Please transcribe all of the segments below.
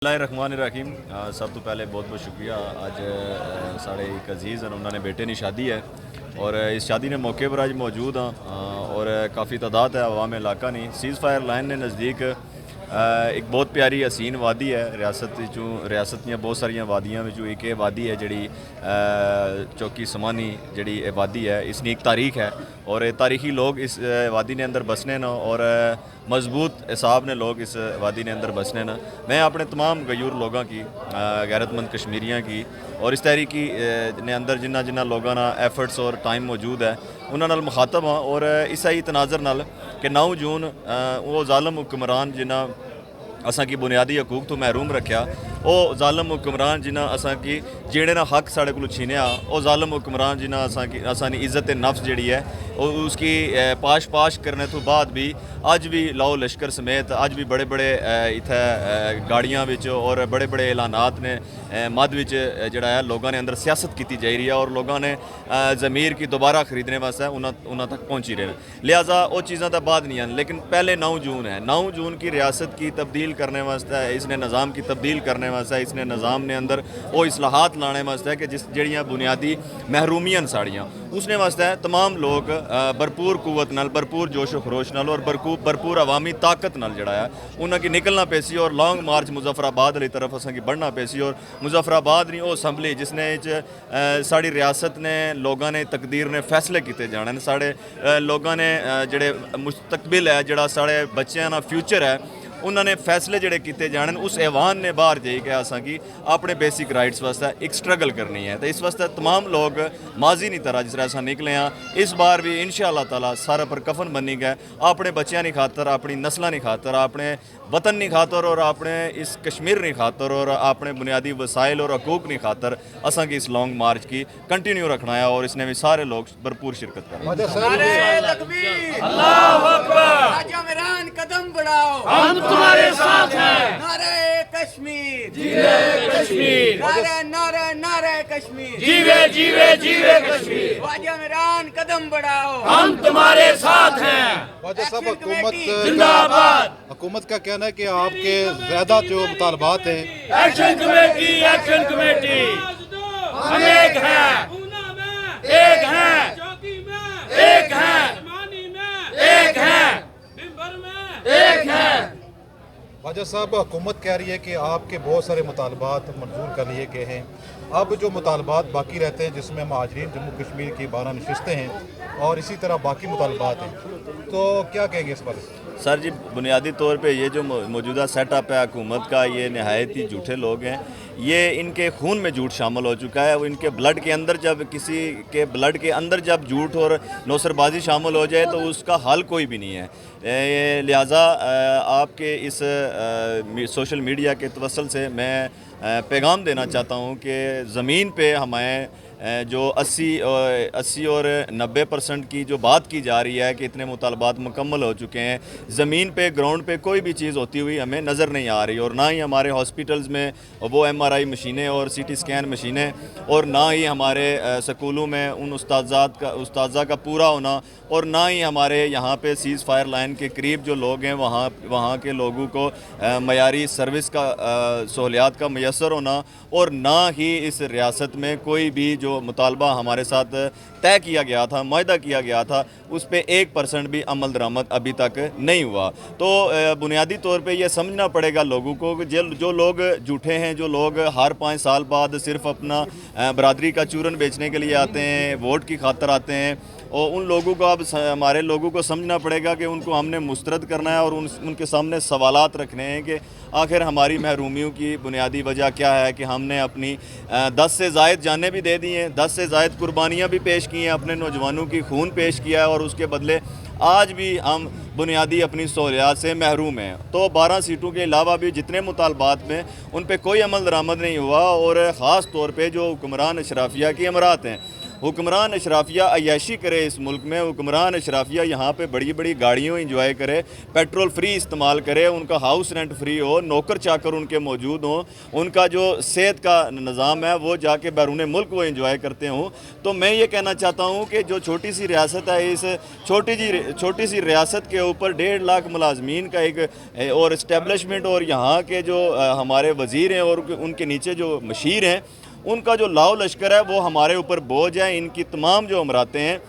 बिस्मिल्लाहिर्रहमानिर्रहीम। सब तो पहले बहुत बहुत शुक्रिया। आज साढ़े एक अजीज़ हैं, उन्होंने बेटे की शादी है और इस शादी ने मौके पर आज मौजूद हाँ और काफ़ी तादाद है अवाम इलाका नहीं। सीज़ फायर लाइन ने नज़दीक एक बहुत प्यारी हसीन वादी है रियासत ਦੀਆਂ बहुत सारिया वादियां ਵਿੱਚੋਂ एक ये वादी है जी चौकी समानी जी वादी है। इसकी एक तारीख है और तारीखी लोग इस वादी ने अंदर बसने न और मजबूत हिसाब ने लोग इस वादी ने अंदर बसने न। मैं अपने तमाम गयूर लोगों की गैरतमंद कश्मीरियाँ की और इस तहरीकी ने अंदर जिन्ना लोगों ना एफर्ट्स और टाइम मौजूद है उन्होंने मुखातब हाँ और इसी तनाजर नाल कि 9 जून वो ज़ालम हुक्मरान जिन्हें असा की बुनियादी हकूक तो महरूम रखा वो ज़ालम हुक्मरान जिन्हें असा की जेड़े ना हक साढ़े को छीनिया वो ज़ालम हुक्मरान जिन्हें असानी इज़्ज़त नफ्स जी है उसकी पाश करने तो बाद भी अज भी लाओ लश्कर समेत अज भी बड़े बड़े इत्थे गाड़ियां विच और बड़े बड़े ऐलानात ने मद विच जड़ा है लोगों ने अंदर सियासत की जा रही है और लोगों ने ज़मीर की दोबारा खरीदने वास्ते उन्होंने तक पहुँची रहे हैं। लिहाजा वो चीज़ा तो बाद नहीं आन लेकिन पहले 9 जून है। 9 जून की रियासत की तब्दील करने वास्ते इसने निज़ाम की तब्दील करने वास्ते इसने निज़ाम ने अंदर वो इस्लाहात लाने वास्ते कि जिस जड़ियाँ बुनियादी महरूमियां साड़ियाँ उसने वास्ते तमाम लोग भरपूर कुवत नाल भरपूर जोश खरोश नाल और भरपूर अवामी ताकत नाल जड़ा है उन्होंने की निकलना पेसी और लॉन्ग मार्च मुजफ्फराबाद वाली तरफ असा की बढ़ना पेसी और मुजफ्फराबाद नहीं वो असैम्बली जिसने साड़ी रियासत ने लोगों ने तकदीर ने फैसले किए जाने साढ़े लोगों ने जड़े मुस्तकबिल है जड़ा साढ़े बच्चों का फ्यूचर है उन्होंने फैसले जड़े किए जाने उस ऐवान ने बाहर जाई के असा की अपने बेसिक राइट्स वास्ते एक स्ट्रगल करनी है। तो इस वास्ते तमाम लोग माजी नहीं तरह जिस तरह असा निकले हाँ इस बार भी इंशाअल्लाह ताला सारा पर कफन बनी गए अपने बच्चों की खातर अपनी नस्लों की खातर अपने वतन की खातर और अपने इस कश्मीर की खातर और अपने बुनियादी वसाइल और हकूक की खातर असा की इस लॉन्ग मार्च की कंटिन्यू रखना है और इसने भी सारे लोग भरपूर शिरकत करें। कदम बढ़ाओ हम तुम्हारे साथ हैं। नारे कश्मीर जीवे कश्मीर नारे नारे नारे कश्मीर जीवे जीवे जीवे कश्मीर। ख्वाजा इमरान कदम बढ़ाओ हम तुम्हारे साथ हैं। ख्वाजा साहब हुकूमत जिंदाबाद। हुकूमत का कहना है कि आपके ज्यादा जो मुतालबात हैं एक्शन कमेटी हम एक हैं एक हैं एक हैं एक हैं एक हैं। ख्वाजा साहब हुकूमत कह रही है कि आपके बहुत सारे मुतालबात मंजूर कर लिए गए हैं। अब जो मुतालबात बाकी रहते हैं जिसमें महाजरीन जम्मू कश्मीर की 12 नशिस्तें हैं और इसी तरह बाकी मुतालबात हैं तो क्या कहेंगे इस पर? सर जी बुनियादी तौर पे ये जो मौजूदा सेटअप है हुकूमत का ये नहायत ही झूठे लोग हैं। ये इनके खून में झूठ शामिल हो चुका है। वो इनके ब्लड के अंदर जब किसी के ब्लड के अंदर जब झूठ और नौसरबाजी शामिल हो जाए तो उसका हल कोई भी नहीं है। लिहाजा आपके इस सोशल मीडिया के तवसल से मैं पैगाम देना चाहता हूँ कि ज़मीन पे हमें जो 80 और 90% की जो बात की जा रही है कि इतने मुतालबात मुकम्मल हो चुके हैं, ज़मीन पे ग्राउंड पे कोई भी चीज़ होती हुई हमें नज़र नहीं आ रही और ना ही हमारे हॉस्पिटल्स में वो MRI मशीनें और CT स्कैन मशीनें और ना ही हमारे स्कूलों में उन उस्ताज़ा का पूरा होना और ना ही हमारे यहाँ पे सीज़ फायर लाइन के करीब जो लोग हैं वहाँ के लोगों को मयारी सर्विस का सहूलियात का मैसर होना और ना ही इस रियासत में कोई भी जो मुतालबा हमारे साथ तय किया गया था मुआहदा किया गया था उस पर 1% भी अमल दरामद अभी तक नहीं हुआ। तो बुनियादी तौर पे ये समझना पड़ेगा लोगों को कि जो लोग झूठे हैं, जो लोग हर 5 साल बाद सिर्फ अपना बरादरी का चूरन बेचने के लिए आते हैं, वोट की खातर आते हैं और उन लोगों को अब हमारे लोगों को समझना पड़ेगा कि उनको हमने मुस्तरद करना है और उनके सामने सवालात रखने हैं कि आखिर हमारी महरूमियों की बुनियादी वजह क्या है कि हमने अपनी 10 से ज़ायद जानें भी दे दी हैं, 10 से ज़ायद कुर्बानियाँ भी पेश की हैं, अपने नौजवानों की खून पेश किया है और उसके बदले आज भी हम बुनियादी अपनी सहूलियात से महरूम हैं। तो 12 सीटों के अलावा भी जितने मुतालबात में उन पर कोई अमल दरामद नहीं हुआ और ख़ास तौर पर जो हुक्मरान अशराफिया की अमरात हैं हुक्मरान अशराफिया अय्याशी करे इस मुल्क में, हुक्मरान अशराफिया यहाँ पे बड़ी बड़ी गाड़ियों इंजॉय करे, पेट्रोल फ्री इस्तेमाल करे, उनका हाउस रेंट फ्री हो, नौकर चाकर उनके मौजूद हों, उनका जो सेहत का निज़ाम है वो जाके बैरून मुल्क वो इंजॉय करते हों। तो मैं ये कहना चाहता हूँ कि जो छोटी सी रियासत है, इस छोटी सी रियासत के ऊपर 1.5 लाख मुलाजमीन का एक और इस्टेब्लिशमेंट, और यहाँ के जो हमारे वज़ीर हैं और उनके नीचे जो मशीर हैं, उनका जो लाओ लश्कर है वो हमारे ऊपर बोझ है। इनकी तमाम जो अमरातें हैं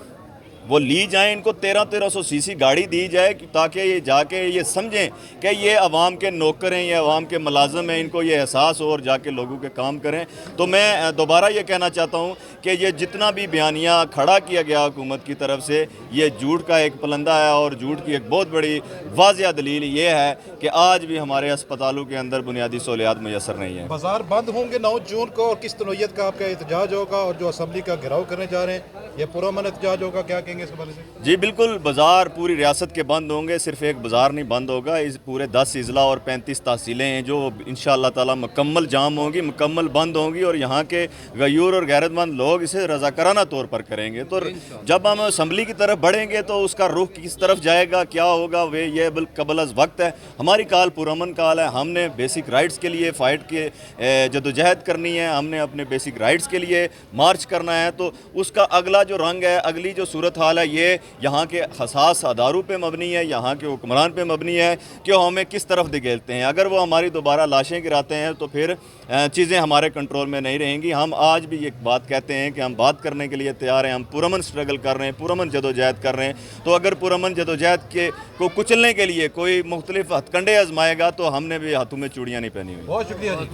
वो ली जाएं, इनको 1300 सीसी गाड़ी दी जाए ताकि ये जाके ये समझें कि ये अवाम के नौकर हैं, ये अवाम के मुलाजम हैं, इनको ये एहसास हो और जाके लोगों के काम करें। तो मैं दोबारा ये कहना चाहता हूँ कि ये जितना भी बयानिया खड़ा किया गया हुकूमत की तरफ से, ये झूठ का एक पलंदा है, और झूठ की एक बहुत बड़ी वाज़िया दलील ये है कि आज भी हमारे अस्पतालों के अंदर बुनियादी सहूलियात मैसर नहीं है। बाजार बंद होंगे 9 जून को, और किस नौयत का आपका एहतजाज होगा, और जो असम्बली का घेराव करने जा रहे हैं ये पुरअमन एहतजाज होगा, क्या कहेंगे इस बारे से? जी बिल्कुल, बाज़ार पूरी रियासत के बंद होंगे, सिर्फ एक बाज़ार नहीं बंद होगा, इस पूरे 10 अज़ला और 35 तहसीलें हैं जो इंशाअल्लाह ताला मुकम्मल जाम होंगी, मुकम्मल बंद होंगी, और यहाँ के गयूर और गैरतमंद लोग इसे रज़ाकाराना तौर पर करेंगे। तो जब हम असम्बली की तरफ बढ़ेंगे तो उसका रुख किस तरफ जाएगा, क्या होगा, वे ये कबल अज़ वक्त है। हमारी काल पुरअमन काल है, हमने बेसिक राइट्स के लिए फ़ाइट के जदोजहद करनी है, हमने अपने बेसिक राइट्स के लिए मार्च करना है। तो उसका अगला जो रंग है, अगली जो सूरत हाल है, ये यहाँ के हसास अदारों पे मबनी है, यहाँ के हुक्मरान पे मबनी है कि वो हमें किस तरफ धकेलते हैं। अगर वो हमारी दोबारा लाशें गिराते हैं तो फिर चीज़ें हमारे कंट्रोल में नहीं रहेंगी। हम आज भी एक बात कहते हैं कि हम बात करने के लिए तैयार हैं, हम पुरअमन स्ट्रगल कर रहे हैं, पुरअमन जदोजहद कर रहे हैं। तो अगर पुरअमन जदोजहद को कुचलने के लिए कोई मुख्तलिफ हथकंडे आजमाएगा तो हमने भी हाथों में चूड़ियाँ नहीं पहनी हुई। बहुत शुक्रिया जी।